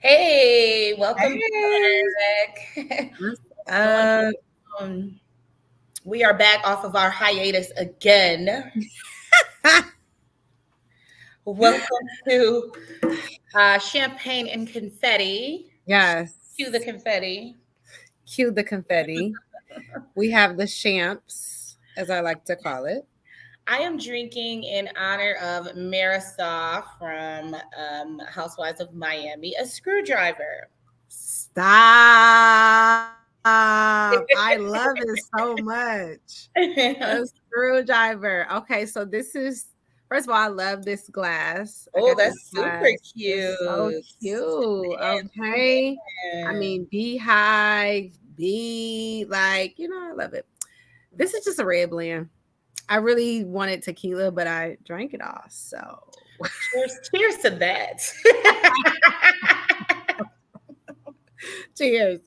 Hey, welcome Hey, back. what's What's going up? on? We are back off of our hiatus again. Welcome to Champagne and Confetti. Yes, Cue the confetti. cue the confetti. We have the champs, as I like to call it. I am drinking in honor of Marisol from Housewives of Miami, a screwdriver. Stop. I love it so much. A screwdriver. Okay, so this is, first of all, I love this glass. I Oh, got this that's super glass. It's so cute. cute. Man, Okay. I man. mean, beehive, bee, I love it. This is just a red blend. I really wanted tequila, but I drank it all. So Cheers to that. cheers.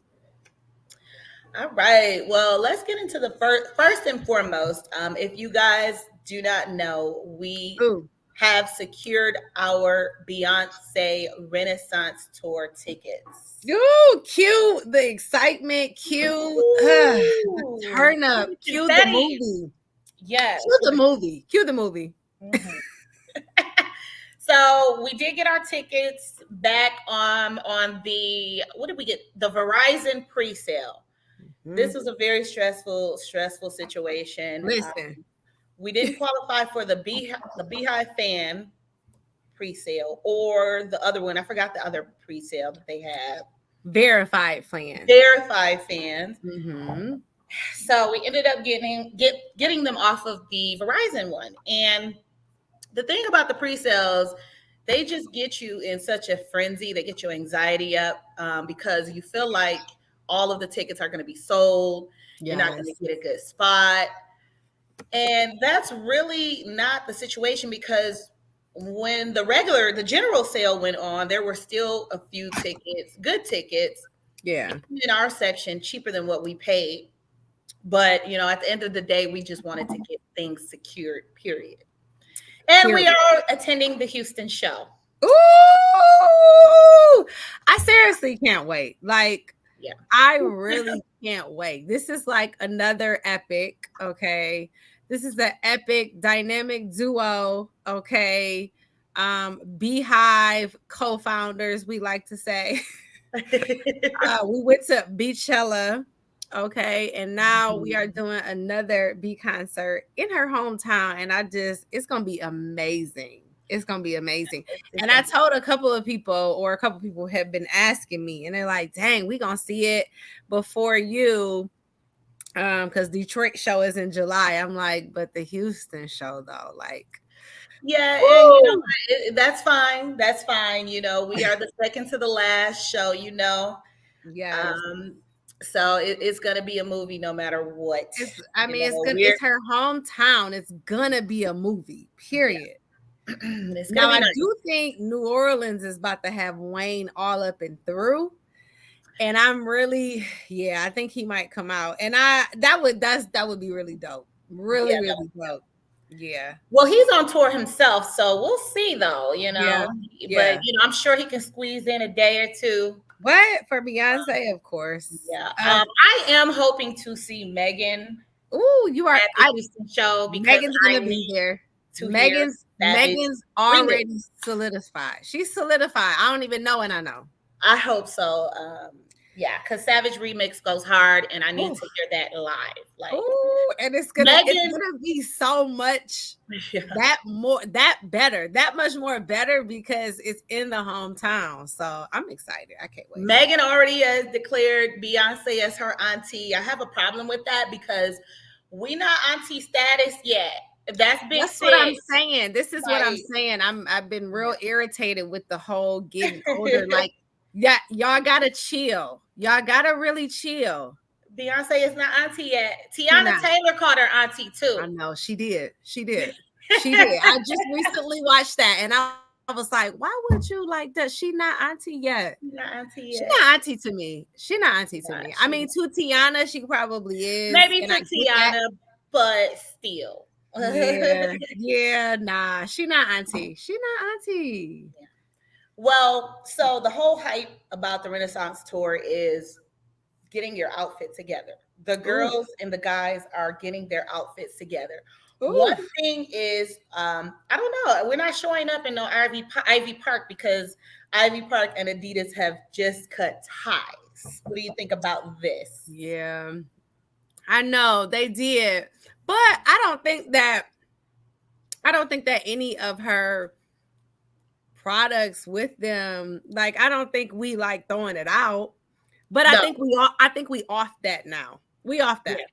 All right. Well, let's get into the first and foremost. If you guys do not know, we Ooh. have secured our Beyonce Renaissance tour tickets. Ooh, cue the excitement, cue the Ooh, turn up, cue the confetti. movie. Yes. Cue the movie. Cue the movie. Mhm. So we did get our tickets back on the what did we get? The Verizon pre-sale. This Mhm. was a very stressful situation. Listen, We didn't qualify for the Beehive fan pre-sale or the other one. I forgot the other pre-sale that they had. verified fan. Verified fans. Mm-hmm. So we ended up getting them off of the Verizon one. And the thing about the pre-sales, they just get you in such a frenzy. They get your anxiety up because you feel like all of the tickets are going to be sold. You're not going Yes. to get a good spot. And that's really not the situation because when the general sale went on, there were still a few tickets, good tickets Yeah. in our section, cheaper than what we paid. But, at the end of the day, we just wanted to get things secured, period. And we Period. are attending the Houston show. Ooh, I seriously can't wait. Yeah. I really can't wait. This is like another epic, okay? This is the epic dynamic duo, okay? Beehive co-founders, we like to say. We went to Beachella, okay, and now we are doing another B concert in her hometown, and it's gonna be amazing. It's gonna be amazing. It's And I gonna be told a couple people have been asking me, and they're like, "Dang, we gonna see it before you." Because Detroit show is in July. I'm like, but the Houston show though, yeah, and woo, that's fine. That's fine. We are the second to the last show. yes. Um, so it's gonna be a movie no matter what. I mean, We're it's her hometown. It's gonna be a movie. Yeah, Period. it's gonna Now, be I nice. do think New Orleans is about to have Wayne all up and through. And I'm really, yeah, I think he might come out. And that would be really dope. Yeah, Really, no. really dope. Yeah. Well, he's on tour himself, so we'll see though. Yeah. But Yeah. I'm sure he can squeeze in a day or two. But for Beyonce, of course. Yeah, I am hoping to see Megan Ooh, you are at the Houston show because Megan's I gonna be need there. to hear Savage Megan's remix. already solidified. She's solidified. I don't even know, and I know. I hope so. Yeah, because Savage remix goes hard, and I need Ooh. to hear that live. Like Ooh, and it's Megan, gonna be so much yeah. that much more better because it's in the hometown. So I'm excited. I can't wait. Megan already has declared Beyonce as her auntie. I have a problem with that because we not auntie status yet. If that's big That's what I'm sis, saying. This is what I'm like saying. I've been real irritated with the whole getting older. Yeah, y'all gotta chill. Y'all gotta really chill. Beyonce is not auntie yet. She Tiana not. Taylor called her auntie I too. know she did. She did. She did. I just recently watched that and I was like, why would you like that? She not auntie yet. She's not auntie She yet. not auntie to me. She not auntie to me. Nah, I mean, she to Tiana, she probably is, maybe and to I get that. Tiana, but still. Yeah, yeah, nah, she not auntie. She not auntie. Well, so the whole hype about the Renaissance tour is getting your outfit together. The Ooh, girls and the guys are getting their outfits together. One ooh, thing is, I don't know, we're not showing up in no Ivy Park because Ivy Park and Adidas have just cut ties. What do you think about this? yeah. I know they did, but I don't think that any of her products with them, like I don't think we like throwing it out. But I No, think we off that now. We off that. yeah,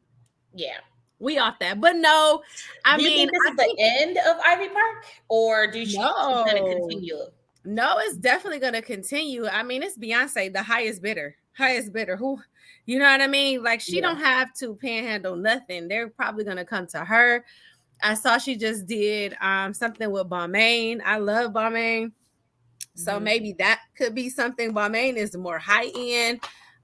yeah. We off that. But no, I Do you mean, think this I is the think end of Ivy Park, or do she's going to no. continue? No, it's definitely gonna continue. I mean, it's Beyonce, the highest bidder. Highest bidder. Who, you know what I mean? Like she Yeah. don't have to panhandle nothing. They're probably gonna come to her. I saw she just did something with Balmain. I love Balmain. So Mhm. maybe that could be something. Balmain is more high end.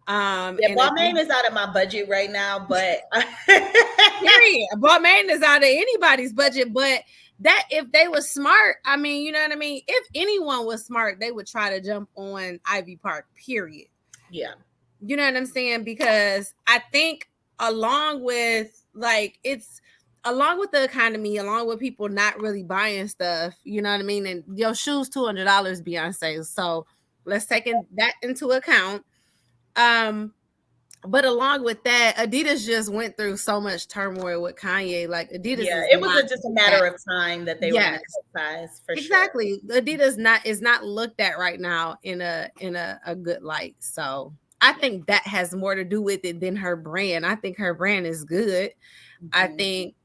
Yeah, And Balmain is out of my budget right now, but period. Balmain is out of anybody's budget, but that if they were smart, I mean, you know what I mean? If anyone was smart, they would try to jump on Ivy Park, period. yeah, You know what I'm saying? Because I think along with like it's along with the economy, along with people not really buying stuff, you know what I mean? And your shoes $200, Beyonce. So let's take that into account. Um, but along with that, Adidas just went through so much turmoil with Kanye. Like Adidas yeah. is It was not just a looked at. matter of time that they were going to Yes, cut ties for sure. exactly. Adidas not is not looked at right now in a good light. So I think that has more to do with it than her brand. I think her brand is good. I Mhm. think,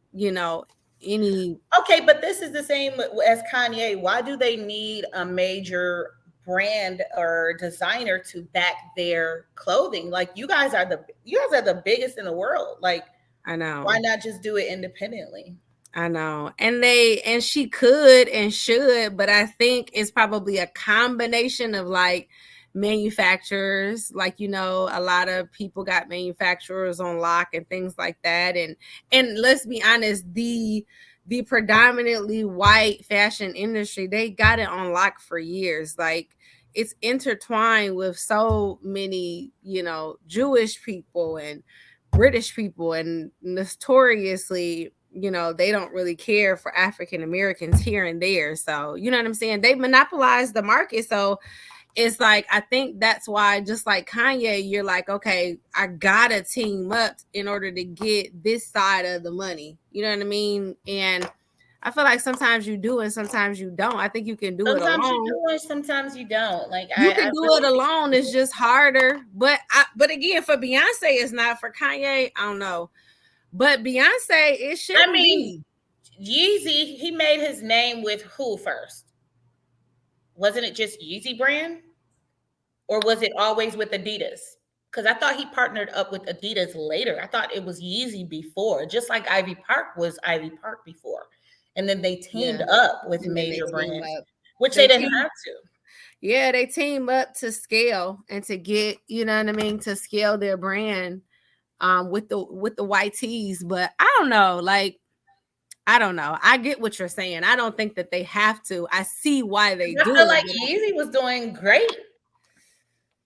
any Okay, but this is the same as Kanye. Why do they need a major brand or designer to back their clothing? Like you guys are the biggest in the world. Like I why know. not just do it independently? I know. And she could and should, but I think it's probably a combination of like manufacturers, like a lot of people got manufacturers on lock and things like that. And let's be honest, the predominantly white fashion industry, they got it on lock for years. Like it's intertwined with so many, Jewish people and British people, and notoriously, they don't really care for African Americans here and there. So, you know what I'm saying? They monopolize the market. So it's like, I think that's why, just like Kanye, you're like, okay, I gotta team up in order to get this side of the money. You know what I mean? And I feel like sometimes you do and sometimes you don't. I think you can do it Sometimes you alone. do and sometimes you don't. Like You I can do it really think alone. It's just harder. But again, for Beyonce, it's not. For Kanye, I don't know. But Beyonce, it I shouldn't mean, be. Yeezy, he made his name with who first? Wasn't it just Yeezy brand? Or was it always with Adidas? Because I thought he partnered up with Adidas later. I thought it was Yeezy before, just like Ivy Park was Ivy Park before. And then they teamed Yeah. up with And then they major team brands, up. which they They didn't team have to. Yeah, they team up to scale and to get, you know what I mean, to scale their brand with the white tees. But I don't know, like I don't know. I get what you're saying. I don't think that they have to. I see why they I do feel it, like but Yeezy was doing great.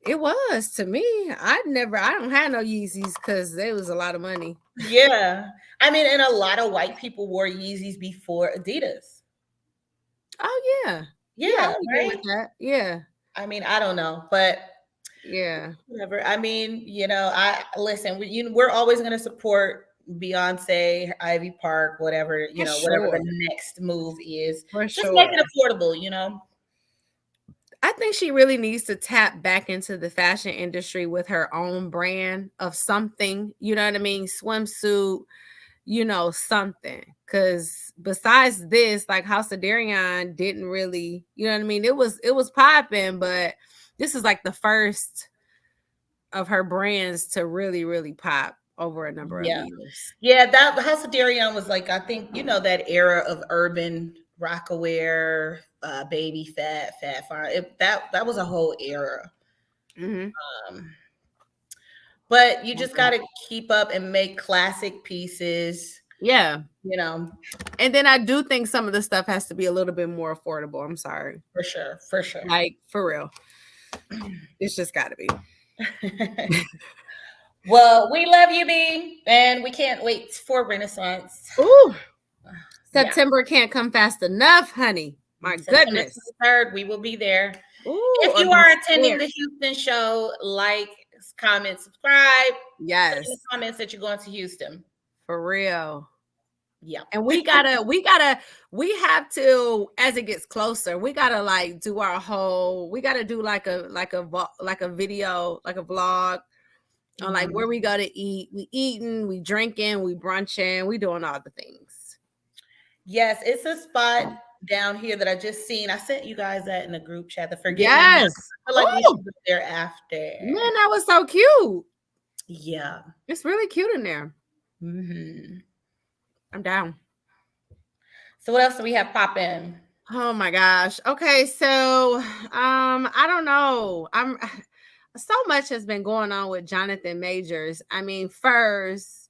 it was to me. I don't have no Yeezys because there was a lot of money. Yeah. I mean, and a lot of white people wore Yeezys before Adidas. Oh yeah. Yeah, I Yeah, would agree right? with that. Yeah. I mean, I don't know, but Yeah. whatever. I mean, I listen. We're always going to support Beyonce, Ivy Park, whatever For whatever sure. the next move is. For Just make sure. it affordable. I think she really needs to tap back into the fashion industry with her own brand of something, you know what I mean? Swimsuit, something. Cause besides this, like House of Darion didn't really, you know what I mean? It was popping, but this is like the first of her brands to really, really pop over a number of Yeah, years. yeah. That House of Darion was like I think that era of urban rockaware, baby fat fire. That was a whole era. Hmm. Um, but you just got to keep up and make classic pieces. Yeah. you know, And then I do think some of the stuff has to be a little bit more affordable. I'm sorry. for sure, for sure. Like, for real. It's just got to be. Well, we love you, B, and we can't wait for Renaissance. Ooh, Yeah, September can't come fast enough, honey. My September goodness. 23rd, we will be there. Ooh, If or you the are attending scared. the Houston show, like, comment, subscribe, put in the Yes, comments that you're going to Houston. for real. Yeah. And we have to, as it gets closer, we gotta like do our whole, we gotta do like a video, like a vlog on like Mhm. where we go to eat. We eating, we drinking, we brunching, we doing all the things. Yes, it's a spot down here that I just seen. I sent you guys that in the group chat, the Forget Me Not. Yes. I feel like we Oh should go there man, after. that was so cute. Yeah. It's really cute in there. Hmm. I'm down. So what else do we have pop in? Oh my gosh. Okay, so I don't know. I'm so much has been going on with Jonathan Majors. I mean, first,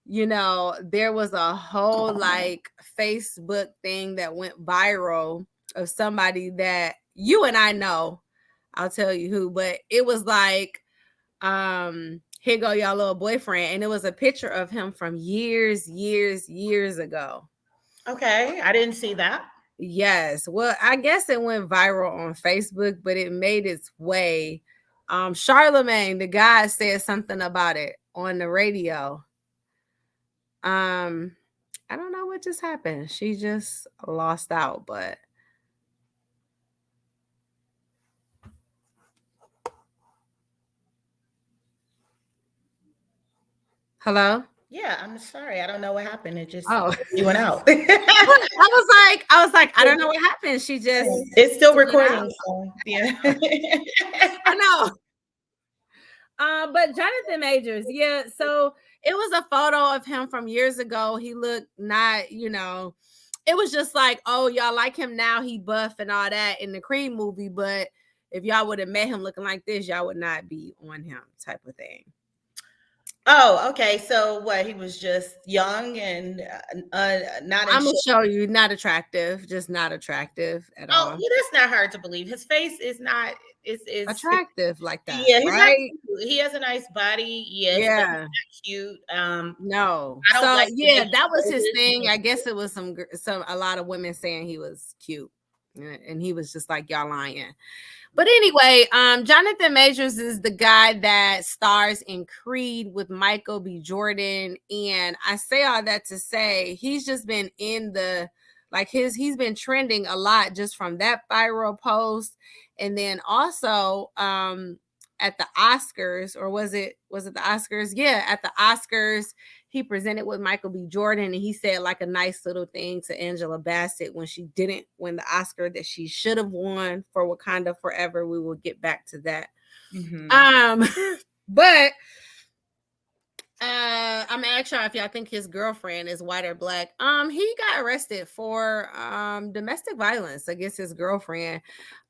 there was a whole like Facebook thing that went viral of somebody that you and I know. I'll tell you who, but it was like, here go y'all little boyfriend, and it was a picture of him from years ago. Okay, I didn't see that. Yes. Well, I guess it went viral on Facebook, but it made its way. Charlemagne, the guy, said something about it on the radio. Um, I don't know what just happened. She just lost out, but hello? Yeah, I'm sorry. I don't know what happened. It just Oh. you went out. I was like, I don't know what happened. She just It's still went out. recording, so yeah. I know. But Jonathan Majors, yeah. So it was a photo of him from years ago. He looked not, it was just like, oh, y'all like him now. He buff and all that in the Creed movie. But if y'all would have met him looking like this, y'all would not be on him, type of thing. Oh, okay. So what? He was just young and not in I'm gonna shape. show you, not attractive, just not attractive at Oh, all. yeah, that's not hard to believe. His face is not. Is Attractive like that, yeah. He's not right? cute. He has a nice body, yes, but he's Yeah. not cute. No. I don't So like the way yeah, he that was his poses. thing. I guess it was some a lot of women saying he was cute. And he was just like, y'all lying. But anyway, Jonathan Majors is the guy that stars in Creed with Michael B. Jordan. And I say all that to say he's just been in the he's been trending a lot just from that viral post. And then also at the Oscars, or was it the Oscars? Yeah, at the Oscars, he presented with Michael B. Jordan, and he said like a nice little thing to Angela Bassett when she didn't win the Oscar that she should have won for Wakanda Forever. We will get back to that. Mhm. But I'm asking if y'all think his girlfriend is white or black. He got arrested for domestic violence against his girlfriend.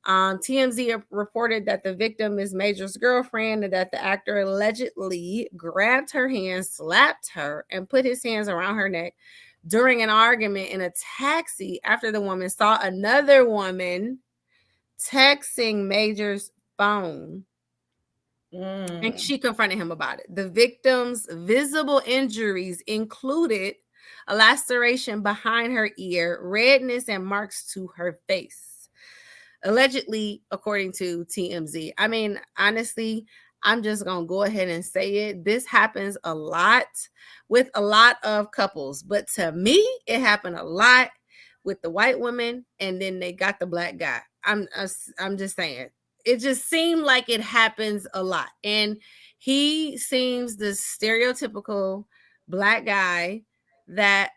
TMZ reported that the victim is Major's girlfriend and that the actor allegedly grabbed her hand, slapped her, and put his hands around her neck during an argument in a taxi after the woman saw another woman texting Major's phone. And she confronted him about it. The victim's visible injuries included a laceration behind her ear, redness, and marks to her face. Allegedly, according to TMZ. I mean, honestly, I'm just going to go ahead and say it. This happens a lot with a lot of couples. But to me, it happened a lot with the white woman, and then they got the black guy. I'm just saying. It just seemed like it happens a lot. And he seems the stereotypical black guy that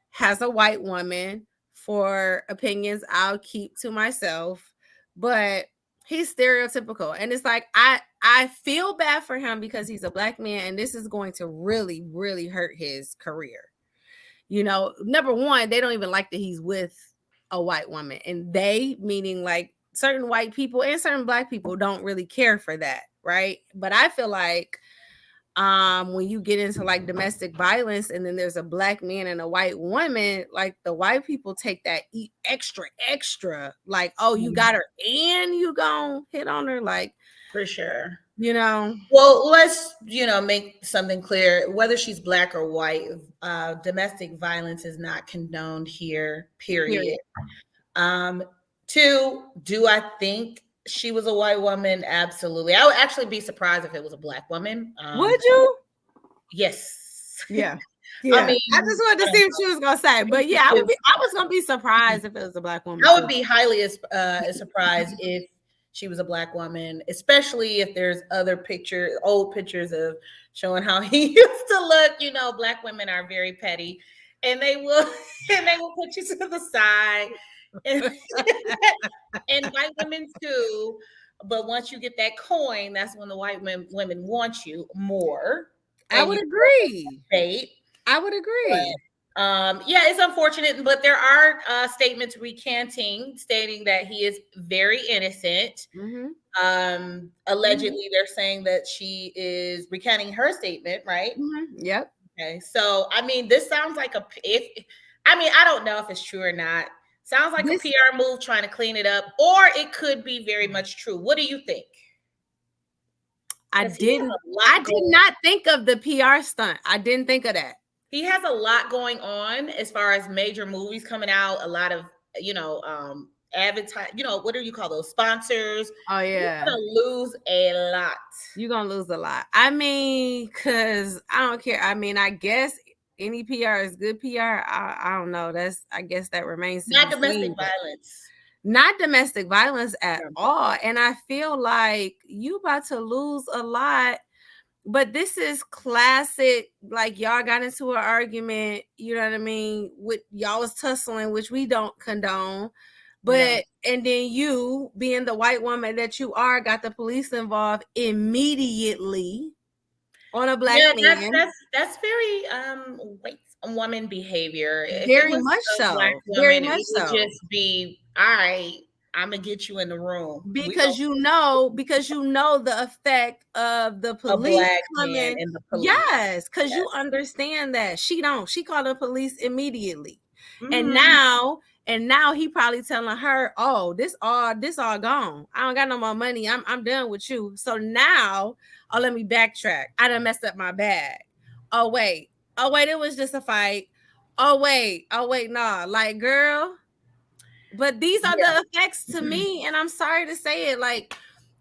has a white woman. For opinions I'll keep to myself, but he's stereotypical. And it's like I feel bad for him because he's a black man and this is going to really, really hurt his career. Number one, they don't even like that he's with a white woman. And they, meaning like certain white people and certain black people, don't really care for that, right? But I feel like When you get into like domestic violence and then there's a black man and a white woman, like the white people take that extra, like, oh, you got her and you gonna hit on her, like, For sure. you know. Well, let's make something clear. Whether she's black or white, domestic violence is not condoned here. Period. Period. Um, Two, do I think she was a white woman? Absolutely. I would actually be surprised if it was a black woman. Would you? Yes. Yeah. I Yeah. mean, I just wanted to see what she was gonna say. But yeah, I was gonna be surprised if it was a black woman. I too. would be highly surprised if she was a black woman, especially if there's other old pictures of showing how he used to look. Black women are very petty, and they will and they will put you to the side, and, and white women too. But once you get that coin, that's when the white women want you more, I and would you agree. date. I would agree. Yeah, it's unfortunate, but there are statements recanting, stating that he is very innocent. Mm-hmm. Allegedly, they're saying that she is recanting her statement, right? Mm-hmm. Yep. Okay, so I mean, this sounds like I don't know if it's true or not. Sounds like a This PR move trying to clean it up, or it could be very much true. What do you think? I Because he has didn't. a lot I did going. not think of the PR stunt. I didn't think of that. He has a lot going on as far as major movies coming out, a lot of, advertise, what do you call those, sponsors? Oh You're yeah. gonna lose a lot. You're gonna lose a lot. I mean, cause I don't care. I mean, I guess any PR is good PR. I don't know. I guess that remains to Not be domestic seen. But violence. not domestic violence at Yeah. all. And I feel like you about to lose a lot. But this is classic, like y'all got into an argument, you know what I mean? With y'all was tussling, which we don't condone. No. But and then you, being the white woman that you are, got the police involved immediately on a black Yeah, that's man. that's that's very white woman behavior. If it Very was much a black so. Very woman, much it would so. just be, all right, I'm gonna get you in the room. We Because you know the effect of the a police black man coming. in the police. Yes, because you Yes. understand that she don't. She called the police immediately, and Mhm. now he probably telling her, "Oh, this all gone. I don't got no more money. I'm done with you." So now, oh, let me backtrack. I done messed up my bag. Oh wait, it was just a fight. Oh wait, nah, like girl. But these are Yeah. the effects to me, and I'm sorry to say it, like,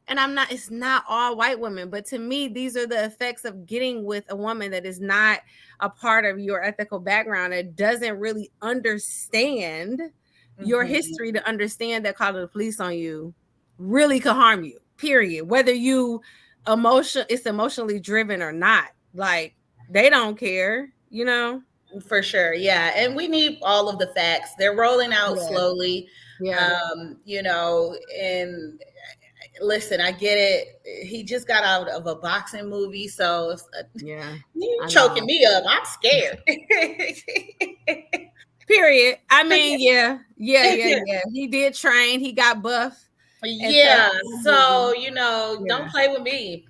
and I'm not, it's not all white women, but to me, these are the effects of getting with a woman that is not a part of your ethical background, that doesn't really understand your Mhm. history, to understand that calling the police on you really could harm you, period. Whether it's emotionally driven or not. Like, they don't care, you know? For sure. Yeah. And we need all of the facts. They're rolling out Yeah. slowly. Yeah. And listen, I get it. He just got out of a boxing movie, so Yeah. you I choking know. me up. I'm scared. Period. I mean, yeah. He did train. He got buff at that Yeah. movie. So, don't Yeah. play with me.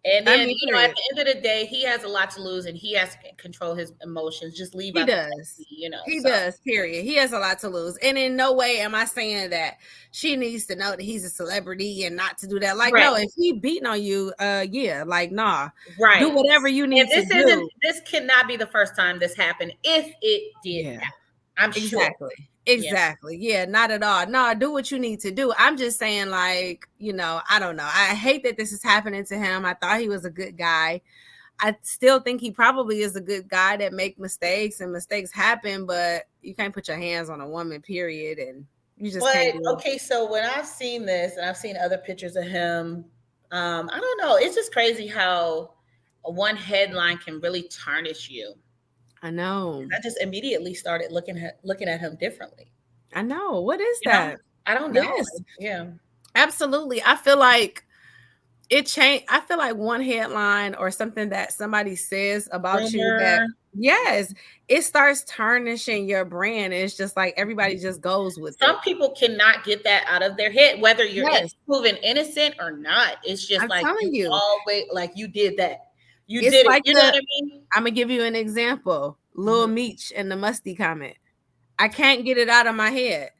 And I then, mean, at period. the end of the day, he has a lot to lose and he has to control his emotions. Just leave He out the does. petty, He so. does. Period. He has a lot to lose, and in no way am I saying that she needs to know that he's a celebrity and not to do that. Like, Right. no, if he beating on you, yeah, like, nah, do Right. whatever you And need to do. this cannot be the first time this happened if it did Yeah. happen. I'm sure. Exactly. Yeah. Exactly. Yeah, not at all. No, do what you need to do. I'm just saying, like, I don't know. I hate that this is happening to him. I thought he was a good guy. I still think he probably is a good guy that make mistakes, and mistakes happen, but you can't put your hands on a woman, period. And you just But can't do it. okay, so when I've seen this and I've seen other pictures of him, I don't know. It's just crazy how one headline can really tarnish you. I know. I just immediately started looking at him differently. I know. What is You know, that? I don't know. Yes, Yeah, absolutely. I feel like it changed. I feel like one headline or something that somebody says about you that, rumor. yes, it starts tarnishing your brand. It's just like everybody just goes with Some it. people cannot get that out of their head, whether you're Yes, proven innocent or not. It's just I'm like telling you you. always like you did that. You It's did it. like You know what the I mean? I'm gonna give you an example. Lil Mhm. Meech and the Musty comment. I can't get it out of my head.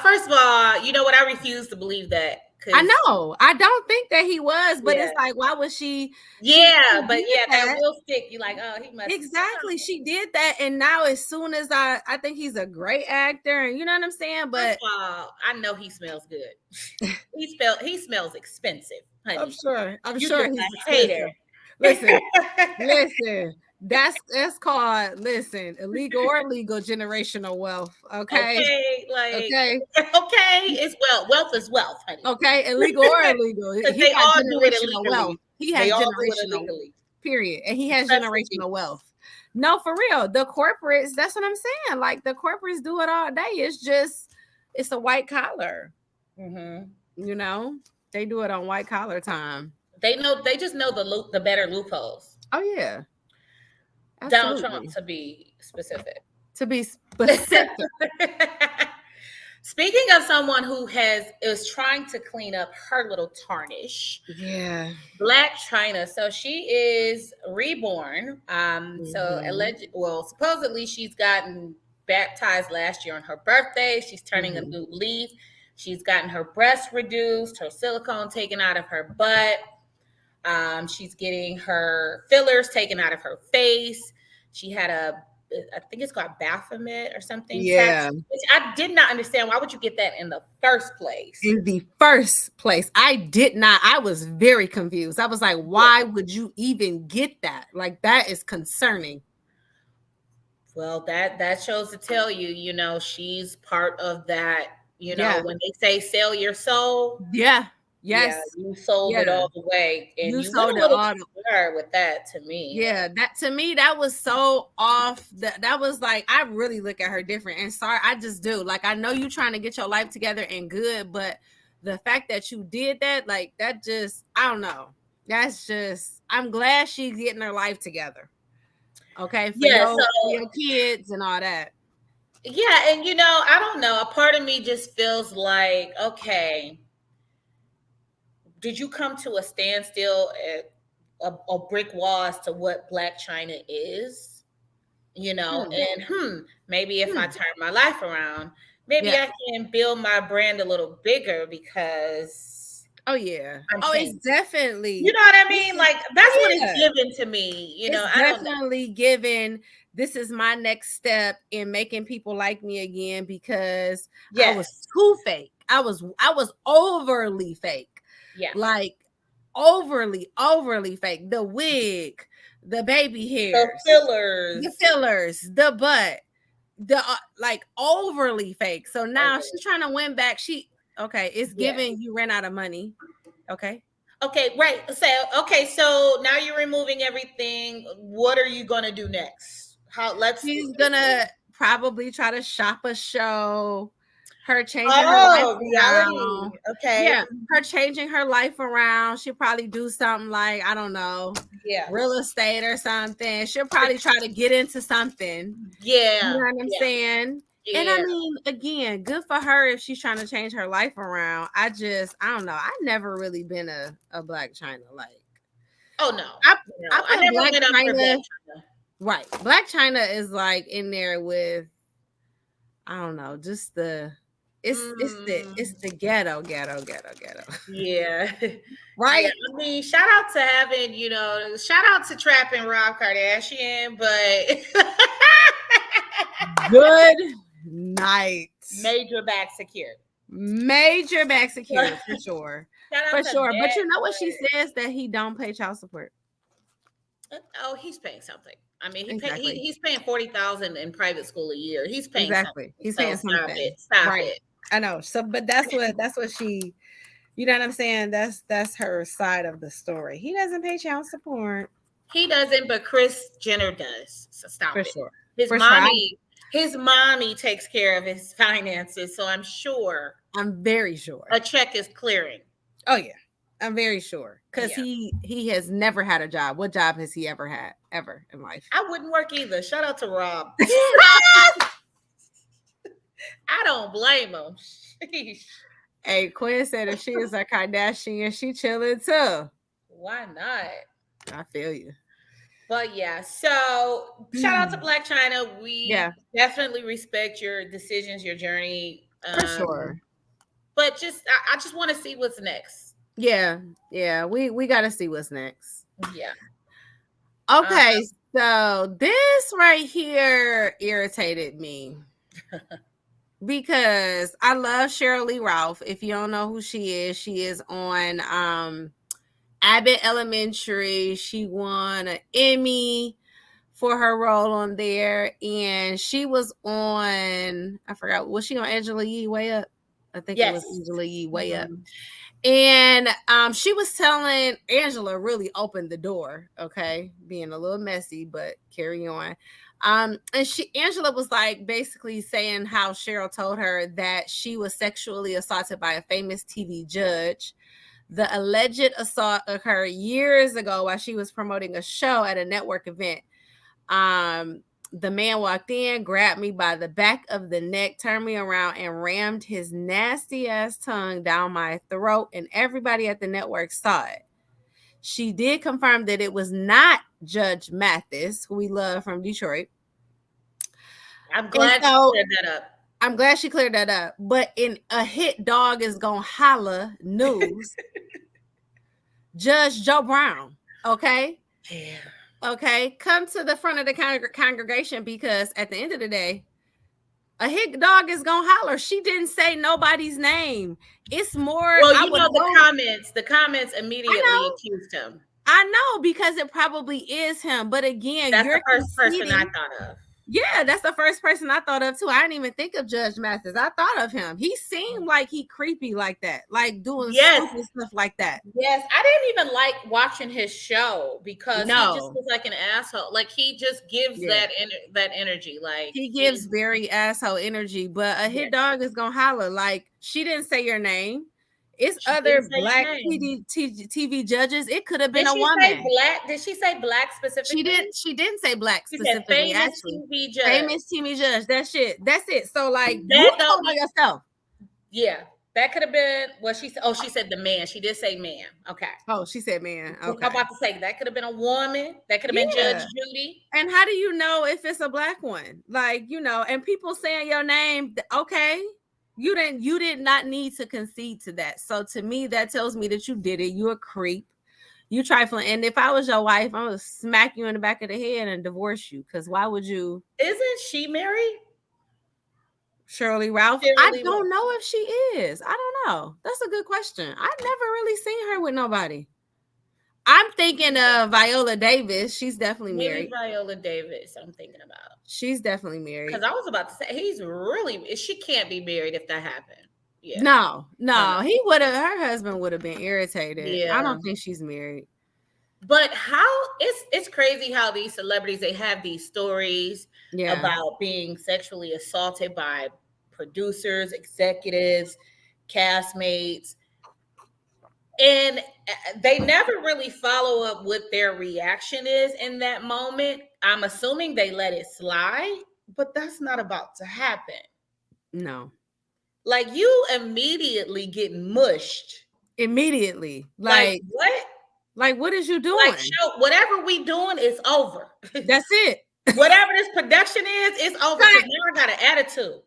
First of all, you know what? I refuse to believe that I because know. I don't think that he was, but yeah, it's like, why was she yeah, but did yeah, that that. will stick. You like, oh, he must have Exactly. somehow. She did that. And now as soon as I think he's a great actor and you know what I'm saying? First But of all, I know he smells good. He smells expensive, I'm honey. sure. I'm You sure just he's a hater. expensive. Listen, listen. That's called illegal or legal generational wealth. Okay. Okay, like Okay. okay, it's wealth is wealth, honey. Okay. Illegal or illegal. Because He they got all do it generational wealth. illegally. He They has all do it generational illegally, period. And he has especially generational these. wealth. No, for real. The corporates, that's what I'm saying. Like the corporates do it all day. It's a white collar, Hmm. you know? They do it on white collar time. They know. They just know the better loopholes. Oh yeah, Donald Trump, absolutely. to be specific. To be specific. Speaking of someone who is trying to clean up her little tarnish, Yeah. Black China. So she is reborn. So Hmm. supposedly she's gotten baptized last year on her birthday. She's turning a Hmm. new leaf. She's gotten her breasts reduced, her silicone taken out of her butt. She's getting her fillers taken out of her face. She had I think it's called Baphomet or something Yeah. tattoo, which I did not understand. Why would you get that in the first place? In the first place, I was very confused. I was like, Yeah. why would you even get that? Like, that is concerning. Well, that shows to tell you, she's part of that. Yeah. When they say sell your soul, Yeah. yeah, Yes. you sold it Yeah. all the way, and You you went sold a it little all. too far with that to me. Yeah, that to me, that was so off. That was like, I really look at her different. And sorry, I just do. Like, I know you trying to get your life together and good, but the fact that you did that, like, that just, I don't know. That's just, I'm glad she's getting her life together. Okay, Yeah. So for your kids and all that. yeah, and I don't know. A part of me just feels like, okay, did you come to a standstill at a brick wall as to what Black China is? Hmm. And maybe if I Hmm. turn my life around, maybe Yeah. I can build my brand a little bigger because Oh yeah. I'm Oh, it's changed. You definitely. know what I This mean? is. Like that's what Oh it's yeah. given to me. It's I don't know. definitely given. This is my next step in making people like me again because I was Yes. too fake. I was overly fake. Yeah. Like overly fake. The wig, the baby The hairs, the fillers. fillers, the butt, the like overly fake. So now Okay. she's trying to win back. Okay, it's Yeah. giving you ran out of money. Okay. Okay, right. So now you're removing everything. What are you gonna do next? How let's She's gonna probably try to shop a show, her changing her life Oh, around. reality. Okay. Yeah, her changing her life around. She'll probably do something like, I don't know, Yeah. real estate or something. She'll probably try to get into something. You know Yeah. what I'm Yeah. saying? And I Yeah. mean, again, good for her if she's trying to change her life around. I don't know. I never really been a Black China. Like, Oh no. I No. I I put never Black went up for China, Black China. right. Black China is like in there with, I don't know, just it's the Mm, ghetto. yeah. Yeah. Right? I mean, shout out to trapping Rob Kardashian, but Good night. major back secure. Major back Shout secure for sure. out For to sure. But that, you know what she but says, that he don't pay child support. oh, he's paying something. I mean, Exactly. he's paying 40,000 in private school a year. He's paying something. Exactly. He's So paying stop something. it. Stop Right. it. I know. So but that's what she, you know what I'm saying? That's her side of the story. He doesn't pay child support. He doesn't, but Chris Jenner does. So For stop it. sure. His For sure. mommy, his mommy takes care of his finances, so I'm sure I'm very sure. a check is clearing. Oh yeah. I'm very sure. Because Yeah. he has never had a job. What job has he ever had ever in life? I wouldn't work either. Shout out to Rob. I don't blame him. Sheesh. Hey, Quinn said if she is a Kardashian, she chilling too. Why not? I feel you. But yeah, so shout out to Black China. Yeah, We definitely respect your decisions, your journey. for sure. But I just want to see what's next. Yeah, yeah. We got to see what's next. Yeah. Uh, Okay, so this right here irritated me because I love Shirley Ralph. If you don't know who she is on Abbott Elementary. She won an Emmy for her role on there, and she was on, I forgot, was she on Angela Yee Way Up? I think it was yes. Angela Yee Way Up. Mhm. And she was telling Angela really opened the door, okay, being a little messy, but carry on. And Angela was like basically saying how Cheryl told her that she was sexually assaulted by a famous TV judge. The alleged assault occurred years ago while she was promoting a show at a network event. Um, the man walked in, grabbed me by the back of the neck, turned me around, and rammed his nasty ass tongue down my throat, and everybody at the network saw it. She did confirm that it was not Judge Mathis, who we love from Detroit. I'm And glad you so cleared that up. I'm glad she cleared that up. But in a hit dog is gonna holla news, Judge Joe Brown, okay? Yeah. Okay, come to the front of the congregation because at the end of the day, a hit dog is gonna holler. She didn't say nobody's name. It's more. Well, I you would know hope. the comments I immediately know. accused him. I know because it probably is him. But again, That's the you're first person I conceding. thought of. Yeah, that's the first person I thought of too. I didn't even think of Judge Mathis. I thought of him. He seemed like he creepy like that, like doing Yes, stupid stuff like that. yes. I didn't even like watching his show because he just No. was like an asshole. Like he just gives Yeah. that energy. Like He gives he, very asshole energy, but a yeah, hit dog is gonna holler. Like she didn't say your name. It's she other didn't say his black name. TV judges. It could have been Did a she say woman. black? Did she say black specifically? She didn't say black She said specifically. famous Actually, TV judge. famous TV judge. That shit. That's it. So like you That don't told on mean yourself. yeah. That could have been what she said. Oh, she said the man. She did say man. Okay. Oh, she said man. I'm Okay. about to say that could have been a woman. That could have been Judge Yeah. Judy. And how do you know if it's a black one? Like, and people saying your name, okay. You did not need to concede to that. So to me, that tells me that you did it. You a creep. You trifling. And if I was your wife, I would smack you in the back of the head and divorce you. Because why would you? Isn't she married? Shirley Ralph? I Shirley don't know if she is. I don't know. That's a good question. I've never really seen her with nobody. I'm thinking of Viola Davis. She's definitely maybe married. Viola Davis. I'm thinking about She's definitely married. because I was about to say he's really. She can't be married if that happened. Yeah. No, No. he would have. Her husband would have been irritated. I Yeah. don't think she's married. But how it's crazy how these celebrities they have these stories Yeah, about being sexually assaulted by producers, executives, castmates, and they never really follow up what their reaction is in that moment. I'm assuming they let it slide, but that's not about to happen. no, Like you immediately get mushed. immediately. Like what? Like what is you Like doing? show whatever we doing is over. That's it. Whatever this production is, it's over because now I got an attitude.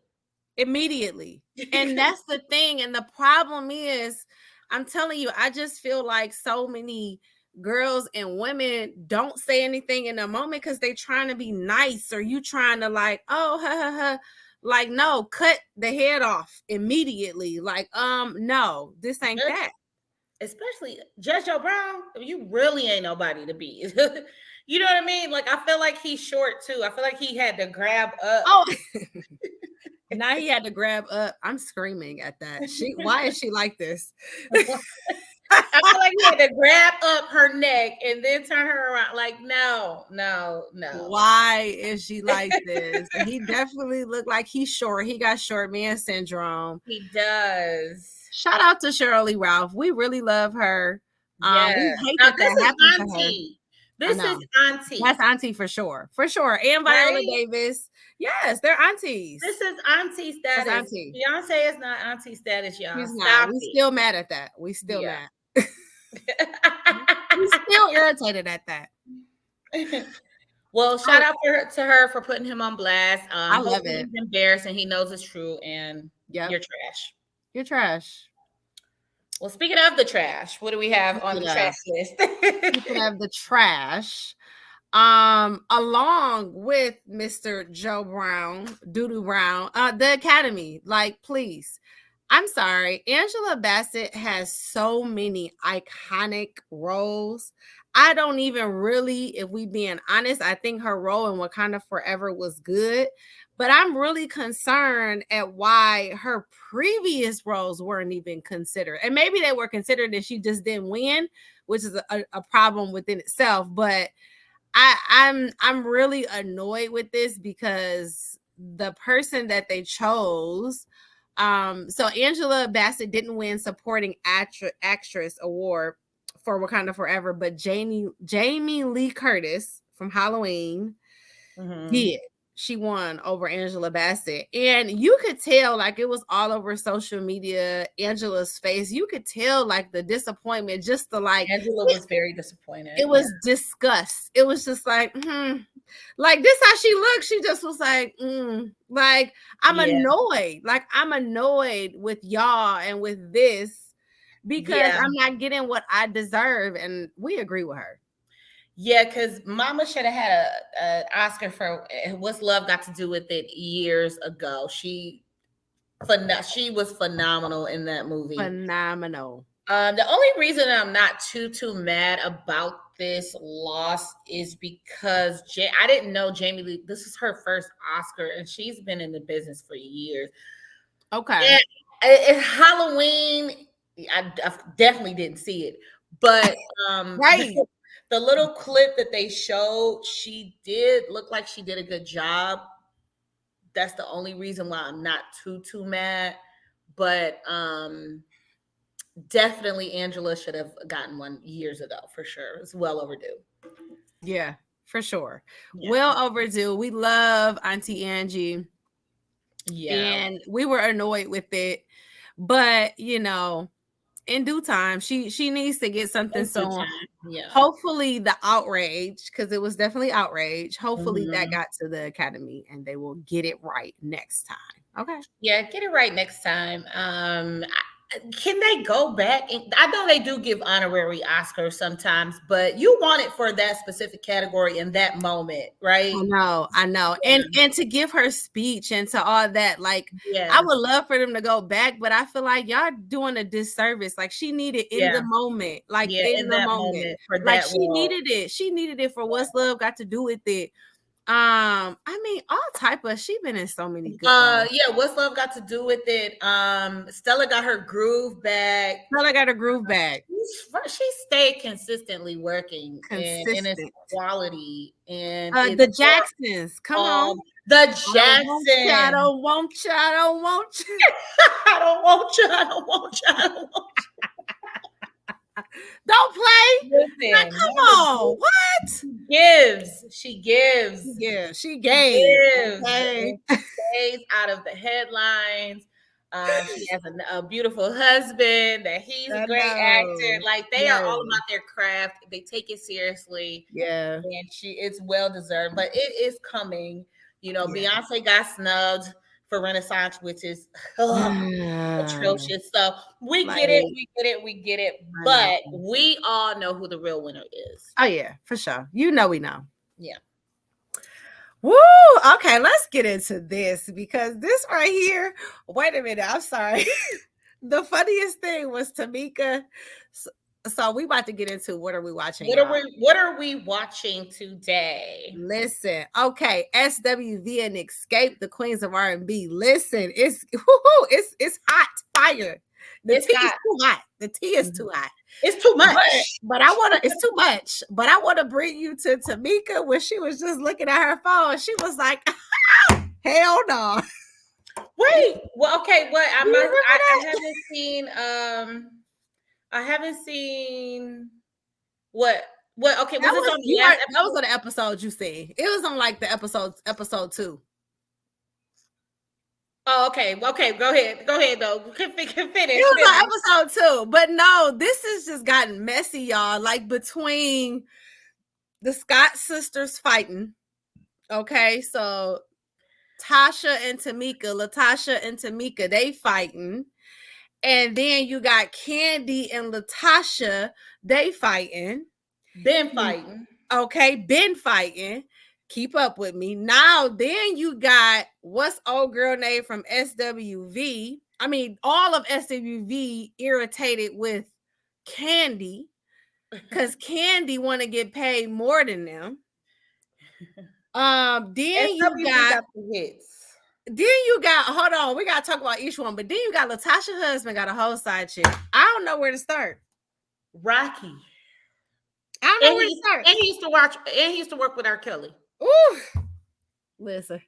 Immediately, and that's the thing. And the problem is, I'm telling you, I just feel like so many girls and women don't say anything in the moment because they trying to be nice, or you trying to like, oh, ha ha ha. Like, no, cut the head off immediately. Like, no, this ain't Judge, that. especially Judge Joe Brown, you really ain't nobody to be. You know what I mean? Like I feel like he's short too. I feel like he had to grab up. Oh, now he had to grab up. I'm screaming at that. Why is she like this? I feel like he had to grab up her neck and then turn her around. Like, no, no, no. Why is she like this? He definitely looked like he's short. He got short man syndrome. He does. Shout out to Shirley Ralph. We really love her. Yeah. We hate Now that this is happened to her. Auntie. This is Auntie. That's Auntie for sure. For sure. And Viola Right? Davis. Yes, they're aunties. This is Auntie status. That's Auntie. Beyonce is not Auntie status, y'all. She's Stop not. We it. still mad at that. We still Yeah. mad. We still irritated at that. Well, shout I, out to her for putting him on blast. I love Hopefully it. he's embarrassed and he knows it's true and Yep. you're trash. You're trash. Well, speaking of the trash, what do we have on the Speaking trash of, list? speaking of the trash, along with Mr. Joe Brown, Doodoo Brown, the Academy, like, please. I'm sorry. Angela Bassett has so many iconic roles. I don't even really, if we being honest, I think her role in Wakanda Forever was good. But I'm really concerned at why her previous roles weren't even considered. And maybe they were considered and she just didn't win, which is a problem within itself. But I'm really annoyed with this because the person that they chose, so Angela Bassett didn't win supporting actress award for Wakanda Forever, but Jamie Lee Curtis from Halloween did. She won over Angela Bassett. And you could tell, like, it was all over social media, Angela's face. You could tell, like, the disappointment, just the like, Angela was very disappointed. it was disgust. It was just like, like this how she looked. She just was like, like I'm Yeah. annoyed. Like I'm annoyed with y'all and with this because Yeah. I'm not getting what I deserve. And we agree with her. Yeah, because Mama should have had a Oscar for What's Love Got to Do with It years ago. She was phenomenal in that movie. Phenomenal. The only reason I'm not too mad about this loss is because I didn't know Jamie Lee. This is her first Oscar, and she's been in the business for years. Okay. And Halloween, I definitely didn't see it, but right. the little clip that they showed, she did look like she did a good job. That's the only reason why I'm not too mad. But definitely Angela should have gotten one years ago for sure. It's well overdue. Yeah, for sure. Yeah. Well overdue. We love Auntie Angie. Yeah. And we were annoyed with it. But in due time, she needs to get something. So yeah. hopefully the outrage, because it was definitely outrage. Hopefully that Mhm. got to the Academy and they will get it right next time. Okay. Yeah, get it right next time. Can they go back? I know they do give honorary Oscars sometimes, but you want it for that specific category in that moment, right? I know. Yeah. And to give her speech and to all that, like Yeah. I would love for them to go back, but I feel like y'all doing a disservice. Like she needed in Yeah. the moment, like Yeah, in in the that moment. moment for Like that she role. needed it. She needed it for What's Love Got to Do with it. I mean, all type of she been in so many good roles. Yeah, What's Love Got to Do with It? Stella got her groove back. Stella got her groove back. She stayed consistently working and it's Consistent. quality and The Jacksons. Come on. The I Jacksons. don't want you. I don't want you. I don't want you. I don't want you. I don't want you. Don't play. Listen, like, come on. What? She gives. Yeah, she She gave. gives. Okay. Stays out of the headlines. She has a beautiful husband. That he's a I great actor. know. Like they are Yeah. all about their craft. They take it seriously. Yeah. And it's well deserved. But it is coming. Yeah. Beyonce got snubbed for Renaissance, which is atrocious. So we get it. But we all know who the real winner is. Oh yeah, for sure. We know. Yeah. Woo! Okay, let's get into this because this right here. Wait a minute. I'm sorry. The funniest thing was Tamika. So we about to get into what are we watching? What are we watching today? Listen, okay, SWV and Escape, the Queens of R&B. Listen, it's hot fire. The tea is too hot. The tea is too hot. It's too much. But I want to. It's too much. But I want to bring you to Tamika when she was just looking at her phone. She was like, "Hell no." Wait. Well, okay. What I haven't seen. I haven't seen what. Okay, was this on the last episode? That was on the episode you seen. It was on like the episode 2. Oh, okay. Okay, go ahead. Though. Finish. It was on episode 2, but no, this has just gotten messy, y'all. Like between the Scott sisters fighting. Okay, so Tasha and Tamika, Latasha and Tamika, they fighting. And then you got Candy and Latasha, they fighting. Been fighting. Okay, been fighting. Keep up with me. Now, then you got what's old girl name from SWV. I mean, all of SWV irritated with Candy because Candy want to get paid more than them. Then you SWV got got the hits. hold on, we gotta talk about each one, but then you got Latasha husband got a whole side chick. I don't know where to start. Rocky. I don't know where to start. And he used to watch and he used to work with R. Kelly. Ooh, listen.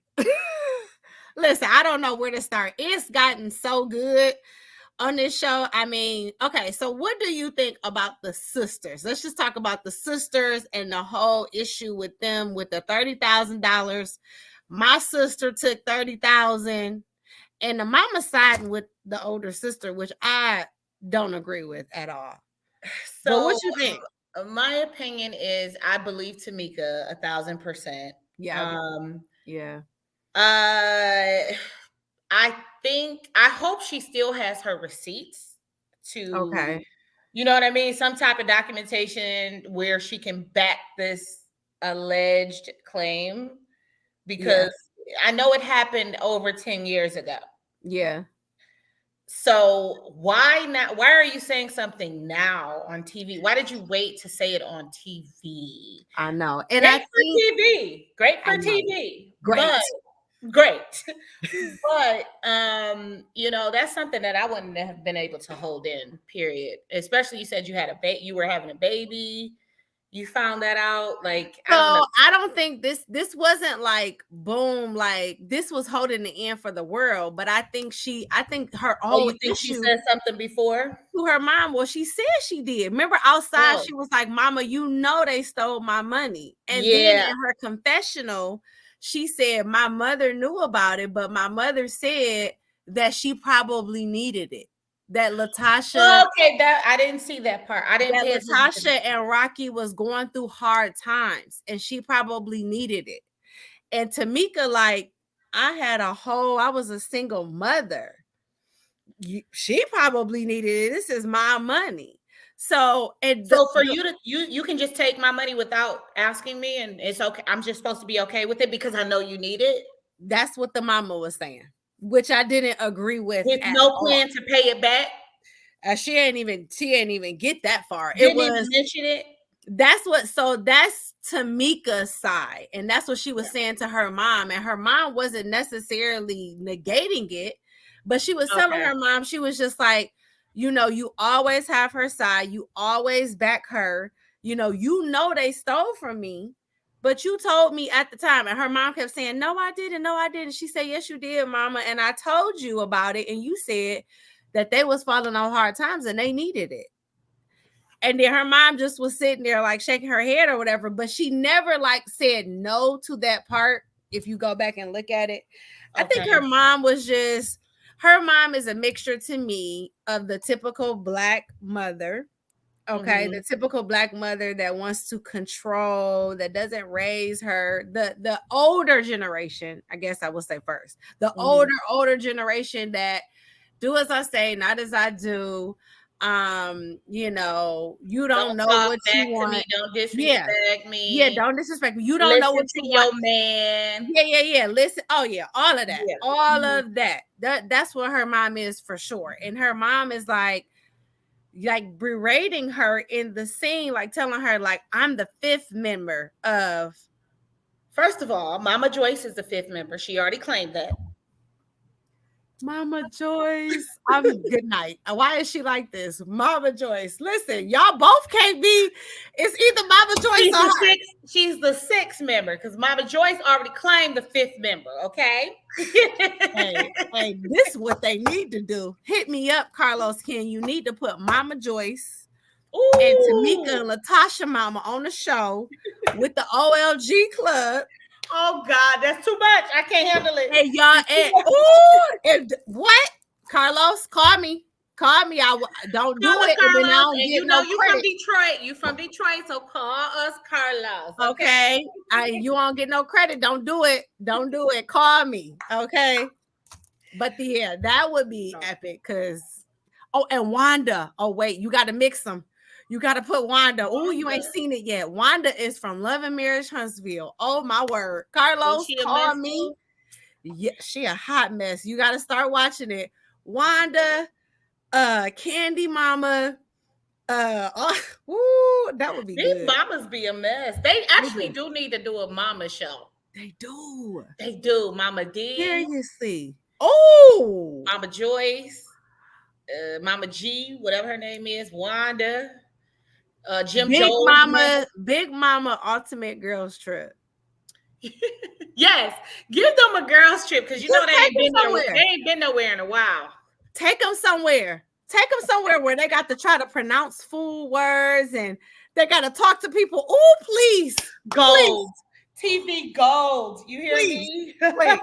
Listen, I don't know where to start. It's gotten so good on this show. I mean, okay, so what do you think about the sisters? Let's just talk about the sisters and the whole issue with them with the $30,000. My sister took 30,000 and the mama siding with the older sister, which I don't agree with at all. But So what you think? my opinion is I believe Tamika 1,000%. Yeah. Yeah. I hope she still has her receipts to, Okay. you know what I mean? Some type of documentation where she can back this alleged claim because I know it happened over 10 years ago. Yeah. So why not? Why are you saying something now on TV? Why did you wait to say it on TV? I know. And Great for TV. Great for TV. Great. But great. But you know, that's something that I wouldn't have been able to hold in, period. Especially you said you had you were having a baby. You found that out. Like, so I don't know. I don't think this wasn't like boom, like this was holding the end for the world. But I think her whole You think she issue said something before? to her mom, well, she said she did. Remember outside, she was like, Mama, you know they stole my money. And then in her confessional, she said, my mother knew about it, but my mother said that she probably needed it. That Latasha, Okay, that I didn't see that part. I didn't pay attention. Latasha and Rocky was going through hard times, and she probably needed it. And Tamika, like, I was a single mother. She probably needed it. This is my money. So for you to you can just take my money without asking me, and it's okay. I'm just supposed to be okay with it because I know you need it. That's what the mama was saying, which I didn't agree with. With no plan to pay it back. She ain't even get that far. Didn't even mention it. That's Tamika's side, and that's what she was saying to her mom, and her mom wasn't necessarily negating it, but she was telling her mom, she was just like, you know, you always have her side, you always back her, you know they stole from me, but you told me at the time. And her mom kept saying, no, I didn't. She said, yes, you did, Mama, and I told you about it, and you said that they was falling on hard times and they needed it. And then her mom just was sitting there like shaking her head or whatever, but she never like said no to that part. If you go back and look at it, I think her mom is a mixture to me of the typical Black mother. Okay. The typical Black mother that wants to control, that doesn't raise the older generation. I guess I would say first, the older generation that do as I say, not as I do. You know, you don't know what you want. Me, don't disrespect me. Yeah, don't disrespect me. You don't know what you want. Your man. Yeah. Listen. Oh yeah, all of that. Yeah. All of that. That's what her mom is for sure. And her mom is like berating her in the scene, like telling her, like, I'm the fifth member of. First of all, Mama Joyce is the fifth member. She already claimed that. Mama Joyce, good night. Why is she like this? Mama Joyce, listen, y'all both can't be. It's either Mama Joyce or her. She's the sixth member because Mama Joyce already claimed the fifth member. Okay. hey, this is what they need to do. Hit me up, Carlos Ken. You need to put Mama Joyce and Tamika and Latasha Mama on the show with the OLG Club. Oh God, that's too much. I can't handle it. And y'all, and what? Carlos, call me. Call me. Don't do Call us, it, and then I Carlos. don't And get you know no you from credit. Detroit. You from Detroit, so call us, Carlos. Okay. Okay. You won't get no credit. Don't do it. Don't do it. Call me. Okay. But yeah, that would be No. epic because and Wanda. Oh, wait, you gotta mix them. You gotta put Wanda. Oh, you Wanda. ain't seen it yet. Wanda is from Love and Marriage Huntsville. Oh my word. Is Carlos, she a call mess me. too? Yeah, she a hot mess. You gotta start watching it. Wanda, Candy Mama, that would be These good. mamas be a mess. They They actually do. do need to do a mama show. They do. They do. Mama D, Seriously. Oh, Mama Joyce, Mama G, whatever her name is, Wanda, Jim Jones. Big Mama Ultimate Girls Trip. Yes, give them a girls trip because you know Just they take ain't them been there. They somewhere. ain't been nowhere in a while. Take them somewhere. Take them somewhere where they got to try to pronounce full words and they got to talk to people. Oh, please, please, Gold, TV gold. You hear please, me? please,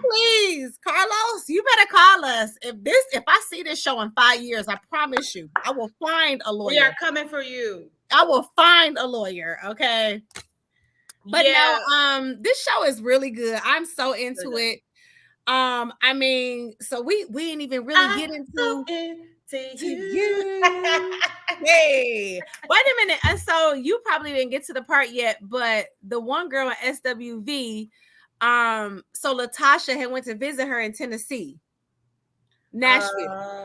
please, Carlos. You better call us if I see this show in 5 years. I promise you, I will find a We are lawyer. coming for you. I will find a lawyer. Okay. But no, Yeah. this show is really good. I'm so into it. I mean, so we didn't even really I'm get so into into to you. you. Hey, wait a minute. And so you probably didn't get to the part yet, but the one girl at SWV, so Latasha had went to visit her in Tennessee, Nashville.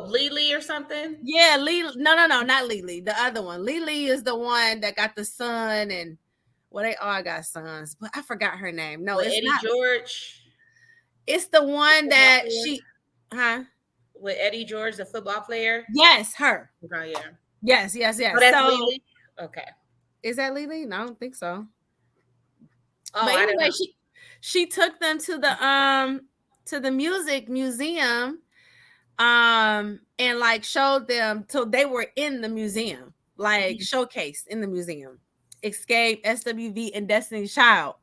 Lily or something Yeah, Lily. No, not Lily. The other one. Lily is the one that got the son, and well, they all got sons, but I forgot her name. No, with it's Eddie not. George, It's the one football that player. huh? With Eddie George, the football player. Yes, her. Okay, yeah. Oh, Yes. that's So Lily. Okay. is that Lily? No, I don't think so. Oh, But I don't anyway, know. she took them to the music museum and like showed them till they were in the museum, like Mhm. showcased in the museum. Escape, SWV, and Destiny's Child.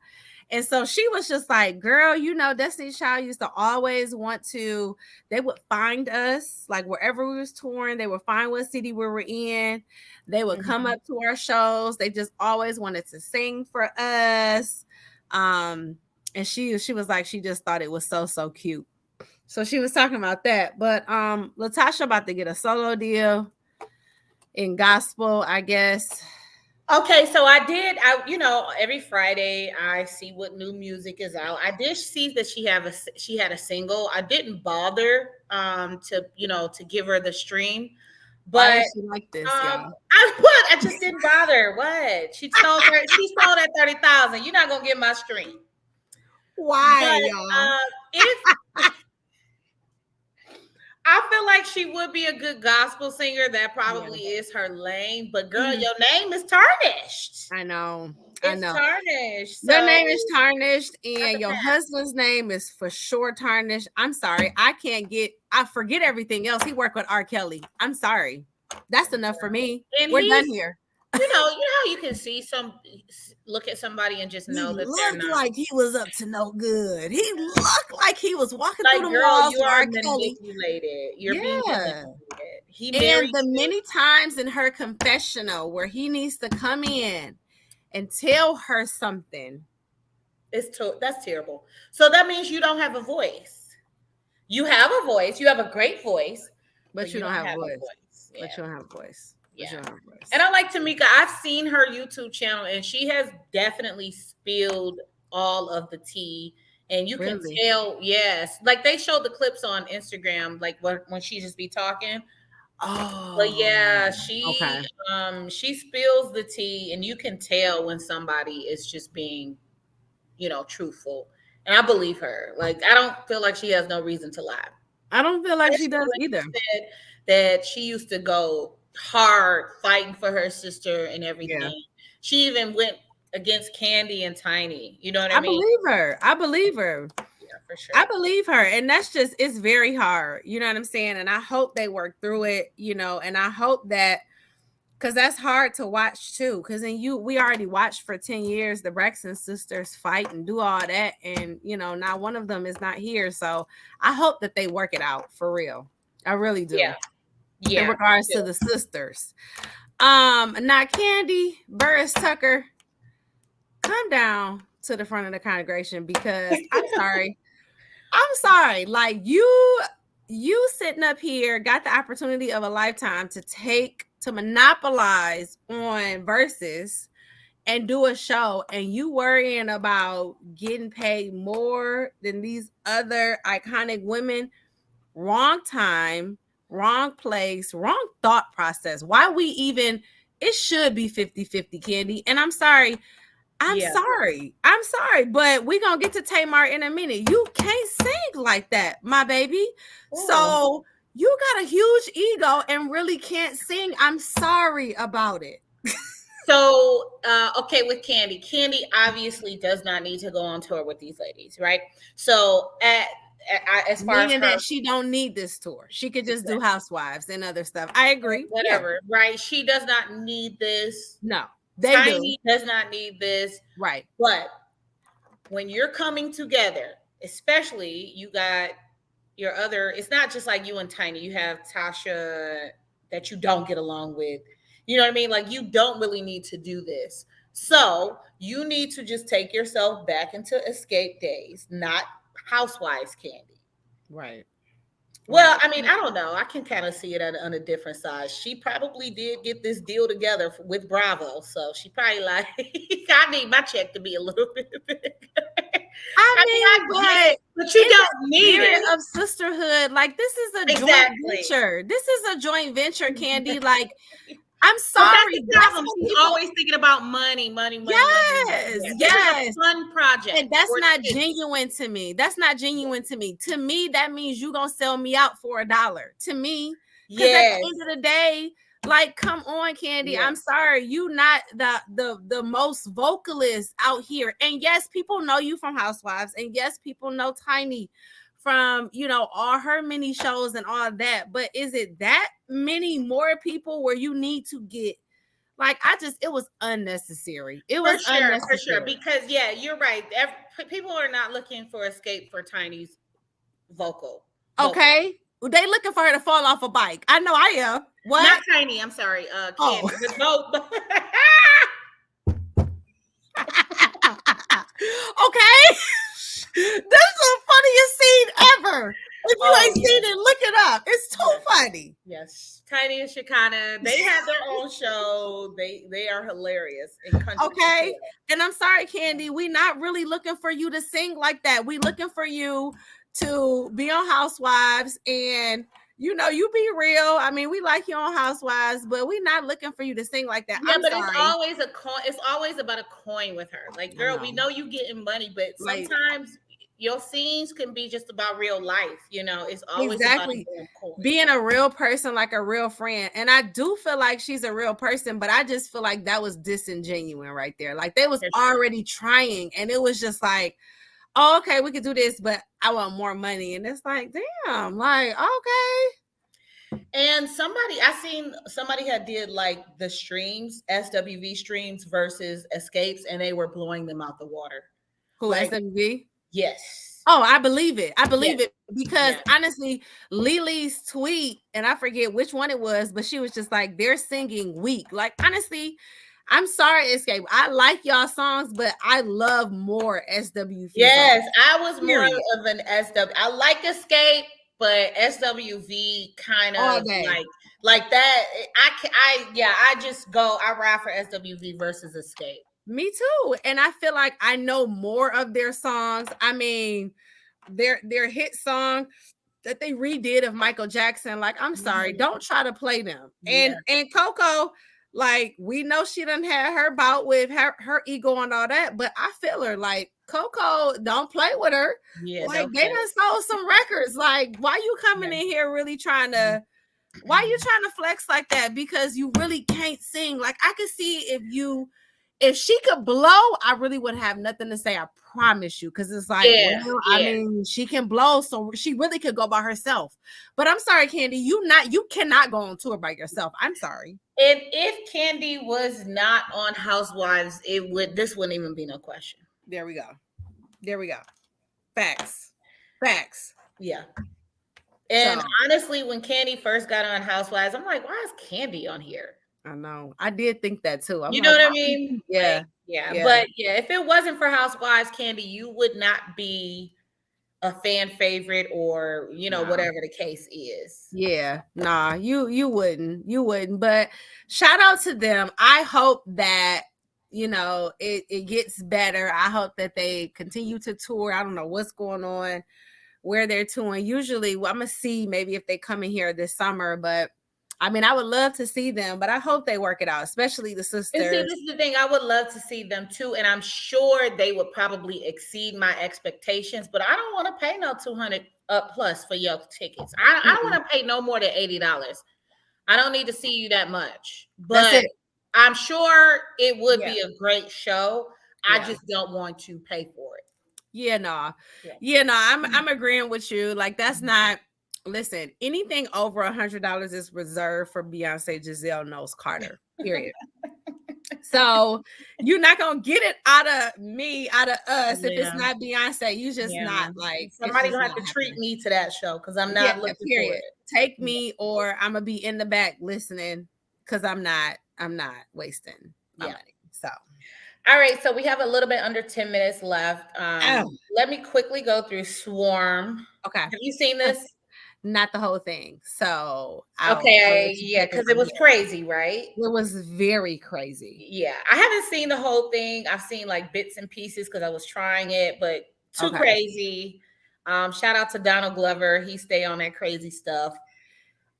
And so she was just like, girl, you know, Destiny's Child used to always want to, they would find us like wherever we was touring, they would find what city we were in. They would come Mhm. up to our shows. They just always wanted to sing for us. And she was like, she just thought it was so cute. So she was talking about that. But Latasha about to get a solo deal in gospel, I guess. Okay, so I did. Every Friday I see what new music is out. I did see that she had a single. I didn't bother to give her the stream, Why but is she like this, y'all? I just didn't bother. What she sold at 30,000. You're not gonna get my stream, Why, but y'all? if I feel like she would be a good gospel singer. That Yeah. probably is her lane. But girl, Mhm. your name is tarnished. I know. I It's know. tarnished. Your So name is tarnished, that's a and your pass. husband's name is for sure tarnished. I'm sorry. I forget everything else. He worked with R. Kelly. I'm sorry. That's enough for me. And We're done he's, here. how you can see look at somebody and just He know that they're looked not. like he was up to no good. He looked like he was walking through Like, the girl, walls you with are R. Kelly. manipulated. You're being Yeah. manipulated. He And married the you. many times in her confessional where he needs to come in and tell her something. That's terrible. So that means you don't have a voice. You have a voice. You have a great voice, but But you you don't don't have a have a voice. voice. But Yeah. you don't have a voice. But you Yeah. don't have a voice. And I like Tamika. I've seen her YouTube channel and she has definitely spilled all of the tea. And you can Really? tell, yes. Like they showed the clips on Instagram, like when she just be talking. But Oh, yeah, okay. she spills the tea and you can tell when somebody is just being, truthful. And I believe her. Like I don't feel like she has no reason to lie. I don't feel like she Especially does when either. she said that she used to go hard fighting for her sister and Yeah. everything. She even went against Candy and Tiny. You know what I I mean? believe her. I believe her. Yeah, for I sure. believe her. And that's just, it's very hard. You know what I'm saying? And I hope they work through it, and I hope that, because that's hard to watch too. Because we already watched for 10 years the Braxton sisters fight and do all that. And, now one of them is not here. So I hope that they work it out for real. I really do. Yeah, In yeah, me regards to too. the sisters. Now Candy, Burris Tucker, come down to the front of the congregation because I'm sorry. I'm sorry. Like you sitting up here got the opportunity of a lifetime to monopolize on verses and do a show, and you worrying about getting paid more than these other iconic women. Wrong time, wrong place, wrong thought process. Why we even, it should be 50-50, Candy. And I'm sorry. I'm Yeah. sorry. I'm sorry, but we're gonna get to Tamar in a minute. You can't sing like that, my baby. Oh. So you got a huge ego and really can't sing. I'm sorry about it. So, okay, with Candy, Candy obviously does not need to go on tour with these ladies, right? So, as far as Meaning her, that she don't need this tour. She could just do housewives and other stuff. I agree. Yeah. whatever, right? She does not need this. No, they do. Tiny does not need this. Right. But when you're coming together, especially you got your other, it's not just like you and Tiny. You have Tasha that you don't get along with. You know what I mean? Like you don't really need to do this. So you need to just take yourself back into escape days, not housewives candy. Right. Well, Right. I mean, I don't know. I can kind of see it on a different side. She probably did get this deal together with Bravo, so she probably like, I need my check to be a little bit bigger. I I mean, I mean, get it, but but you in the don't need spirit it. of sisterhood, like this is a joint Exactly. venture. This is a joint venture, Candy. Like, I'm But that's sorry. the That's problem. what She's people. always thinking about money, money, money, money, money. Yes, Yeah, this is a yes. fun project And that's for not kids. genuine to me. That's not genuine to me. To me, that means you gonna sell me out for $1. To me, because at the Yes. end of the day, like, come on, Candy. Yeah. I'm sorry, you not the most vocalist out here. And yes, people know you from Housewives, and yes, people know Tiny from all her mini shows and all that. But is it that many more people where you need to get like? It was unnecessary. It was For sure. unnecessary. Because yeah, you're right. People are not looking for escape for Tiny's vocal. Okay. They looking for her to fall off a bike. I know I am. Not What? Tiny. I'm sorry. Oh. Candy, but both. Okay. This is the funniest scene ever. If you Oh ain't yeah. seen it, look it up. It's too Yes. funny. Yes. Tiny and Shekinah, they have their own show. They are hilarious in country Okay. support. And I'm sorry, Candy. We not really looking for you to sing like that. We looking for you to be on Housewives and you be real. I mean, we like you on Housewives, but we not looking for you to sing like that. Yeah, I'm but it's sorry. always a coin. It's always about a coin with her. Like, I girl, we know. know you getting money, but Like, sometimes your scenes can be just about real life. It's always about a exactly. damn coin. Being a real person, like a real friend. And I do feel like she's a real person, but I just feel like that was disingenuous right there. Like they was For sure. already trying, and it was just like, oh, okay, we could do this, but I want more money. And it's like, damn, like, okay. And I seen somebody had did like the streams, SWV streams versus escapes, and they were blowing them out the water. Who, Like, SWV? yes. Oh, I believe it. I Yes. believe it because Yeah. honestly, Lily's tweet, and I forget which one it was, but she was just like, they're singing weak. Like, honestly, I'm sorry, Escape. I like y'all songs, but I love more SWV songs. Yes. I was more Period. of an SW. I like escape, but SWV kind All of day. like that. I just go, I ride for SWV versus escape. Me too. And I feel like I know more of their songs. I mean, their hit song that they redid of Michael Jackson. Like, I'm sorry, Mhm. don't try to play them. Yeah. And Coco, like, we know she done had her bout with her ego and all that, but I feel her. Like, Coco, don't play with her. Yeah. Like, Don't they play. done sold some records. Like, why you coming Yeah. in here really trying to why you trying to flex like that? Because you really can't sing. Like, I could see if she could blow, I really wouldn't have nothing to say. I promise you. Cause it's like, Yeah. well, I Yeah. mean, she can blow, so she really could go by herself. But I'm sorry, Candy, you cannot go on tour by yourself. I'm sorry. And if Candy was not on Housewives, this wouldn't even be no question. There we go. There we go. Facts. Facts. Yeah. And So honestly, when Candy first got on Housewives, I'm like, why is Candy on here? I know. I did think that too. I'm You know like, what I why? mean? Like, Yeah. yeah, Yeah. but yeah, if it wasn't for Housewives Candy, you would not be a fan favorite or, Nah. whatever the case is. Yeah. Nah. You wouldn't. You wouldn't. But shout out to them. I hope that it gets better. I hope that they continue to tour. I don't know what's going on, where they're touring. Usually, well, I'm gonna see maybe if they come in here this summer, but I mean, I would love to see them, but I hope they work it out, especially the And see, sisters. this is the thing. I would love to see them too, and I'm sure they would probably exceed my expectations. But I don't want to pay no 200 up plus for your tickets. I don't Mm-mm. want to pay no more than $80. I don't need to see you that much, That's but it. I'm sure it would Yeah. be a great show. I Yeah. just don't want to pay for it. Yeah, no. Yeah. Yeah, no, I'm agreeing with you. Like that's not listen, anything over $100 is reserved for Beyonce, Giselle Knowles Carter. Period. So you're not gonna get it out of me, out of us, if it's Yeah. not Beyonce. You just Yeah. not like it's Somebody just gonna not have to treat happening. me to that show because I'm Yeah, not looking for period. Take it. me or I'm gonna be in the back listening because I'm not wasting my Yeah. money. So All right, so we have a little bit under 10 minutes left. oh, Let me quickly go through Swarm. okay. Have you seen this? Not the whole thing. So I'll Okay, let you yeah, take it because it from was here. crazy, right? It was very crazy. Yeah, I haven't seen the whole thing. I've seen like bits and pieces because I was trying it, but too Okay. crazy. Shout out to Donald Glover. He stay on that crazy stuff.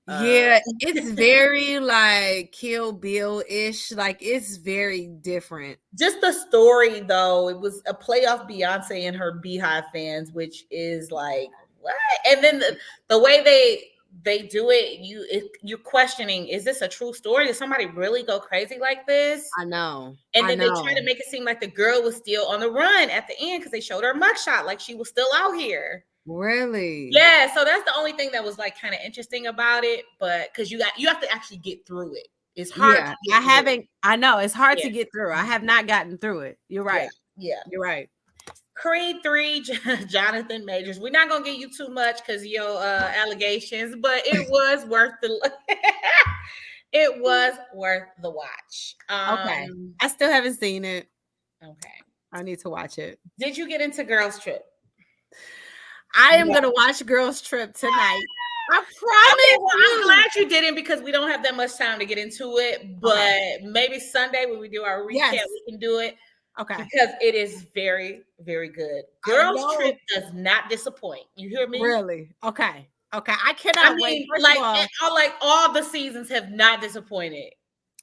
Uh, Yeah, it's very like Kill Bill-ish. Like it's very different. just the story though, it was a playoff Beyonce and her Beehive fans, which is like what? And then the way they do it, you're questioning: is this a true story? Did somebody really go crazy like this? I know. And I then they try know. to make it seem like the girl was still on the run at the end because they showed her mugshot, like she was still out here. Really? Yeah, so that's the only thing that was like kind of interesting about it, but because you have to actually get through it. It's hard Yeah. to I get through. haven't I know it's hard Yeah, to get through. I have not gotten through it. You're yeah, right. yeah. You're right. Creed 3, Jonathan Majors. We're not gonna give you too much because your allegations, but it was worth the it was worth the watch. Okay. I still haven't seen it. Okay. I need to watch it. Did you get into Girls Trip? I am Yeah. gonna watch Girls Trip tonight. I Okay, promise well, I'm you. glad you didn't because we don't have that much time to get into it. Okay. But maybe Sunday when we do our recap, Yes. we can do it Okay. because it is very, very good. I Girls Trip know. does not disappoint. You hear me? Really? Okay. Okay. I I cannot wait. mean, First of all, like all the seasons have not disappointed, right?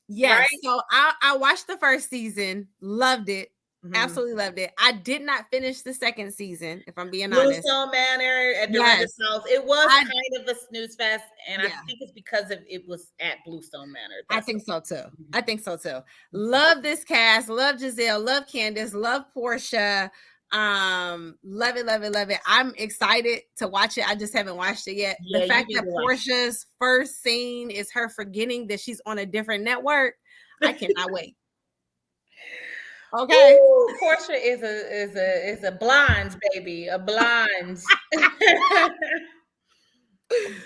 yes. So I watched the first season, loved it, Mhm. absolutely loved it. I did not finish the second season, if I'm being honest. Bluestone Manor at Dorinda's Yes. house. It was I kind of a snooze fest, and I yeah, think it's because of it was at Bluestone Manor. I That's think so too. Mhm. I think so too. Love this cast, love Giselle, love Candace, love Portia. Love it, love it, love it. I'm excited to watch it. I just haven't watched it yet. The Yeah, you fact need that to watch Portia's first scene is her forgetting that she's on a different network, I cannot wait. Okay. Ooh, Portia is a blinds baby, a blinds.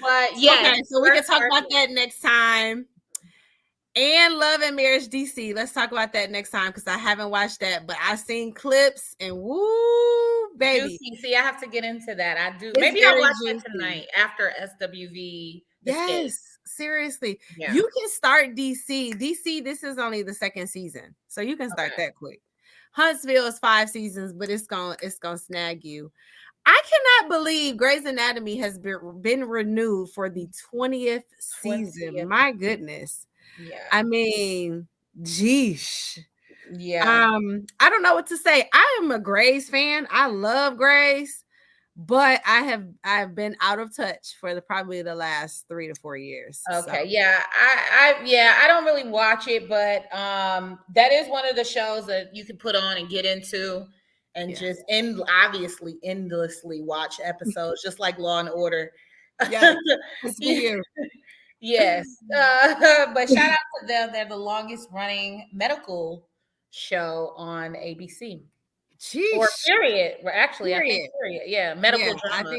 But yes, Okay, so we can first talk about person. that next time. And Love and Marriage DC. Let's talk about that next time because I haven't watched that, but I've seen clips and woo, baby. Juicy. See, I have to get into that. I do. It's Maybe I'll very watch that juicy. tonight after SWV Escape. Yes, seriously. Yeah. You can start DC. DC, this is only the second season. So you can start Okay. that quick. Huntsville is 5 seasons, but it's gonna snag you. I cannot believe Grey's Anatomy has been renewed for the 20th season. 20th. My goodness. Yeah. I mean, geesh. Yeah. I don't know what to say. I am a Grey's fan. I love Grey's, but I've been out of touch for probably the last 3 to 4 years. So Okay. Yeah. I don't really watch it, but that is one of the shows that you can put on and get into and yeah. just obviously endlessly watch episodes, just like Law and Order. Yes. It's for you. Yes. But shout out to them. They're the longest running medical show on ABC. Or Sheesh. period. Well, actually, I think Period. period. Yeah, medical Yeah, drama.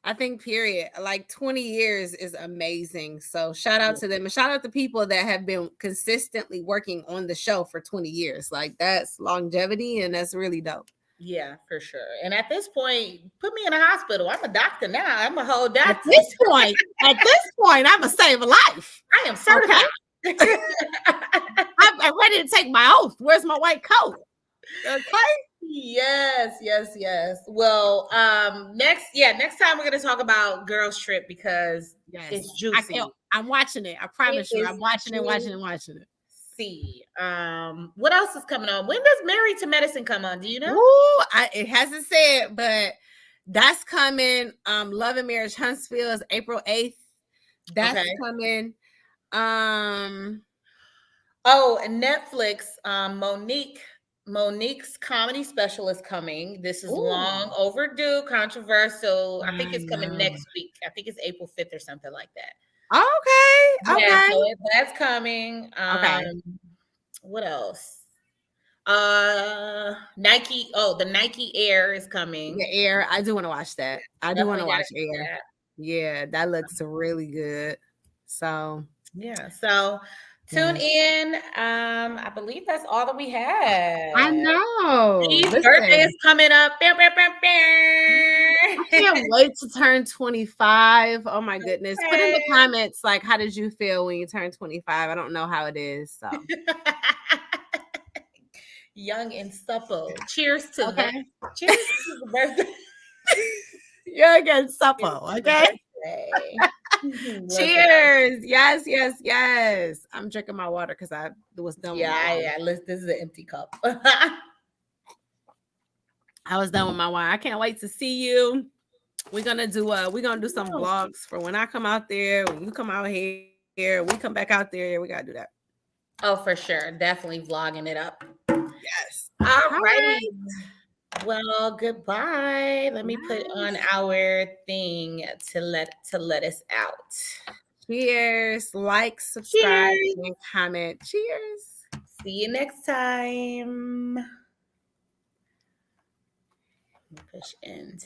I think period. Like 20 years is amazing. So shout out Yeah, to them and shout out to people that have been consistently working on the show for 20 years. Like that's longevity and that's really dope. yeah, for sure. And at this point, put me in a hospital. I'm a doctor now. I'm a whole At doctor. this point, I'm gonna save a life. I am Okay. certified. I'm ready to take my oath. Where's my white coat? Okay. Yes, yes, yes. Well, next time we're gonna talk about Girls Trip because it's Yes. I can't. juicy. I'm watching it. I It promise you. is I'm watching it, watching it, juicy. watching it. What else is coming on? When does Married to Medicine come on? Do you know? Ooh, it hasn't said, but that's coming. Love and Marriage Huntsville is April 8th. That's Okay. coming. Oh, and Netflix, Monique's comedy special is coming. This is long Ooh, overdue, controversial. I think I it's coming know. next week. I think it's April 5th or something like that. Okay, Yeah, okay, that's coming. okay. What else? Nike. Oh, the Nike Air is coming. The Air. I do want to watch that. I do want Definitely to gotta watch see Air. that. Yeah, that looks really good. So Yeah. So tune yeah, in. I believe that's all that we I had. know. Steve's birthday is Listen, coming up. Bow, bow, bow, I bow. can't wait to turn 25. Oh my goodness. Put in the Okay. comments like how did you feel when you turned 25? I don't know how it is. So Young and supple. Cheers to that. okay. Cheers to the birthday. You're again Cheers supple, to the okay? birthday. Listen, Cheers. Yes, yes, yes. I'm drinking my water because I was done with my yeah, wine. yeah. This is an empty cup. I was done with my wine. I can't wait to see you. We're gonna do some vlogs for when I come out there, when you come out here, we come back out there. We gotta do that. Oh, for sure. Definitely vlogging it up. Yes. All All righty. right. Well, goodbye. Let me put on Yes. our thing to let us out. Cheers. Like, subscribe, Cheers. and comment. Cheers. See you next time. Push end.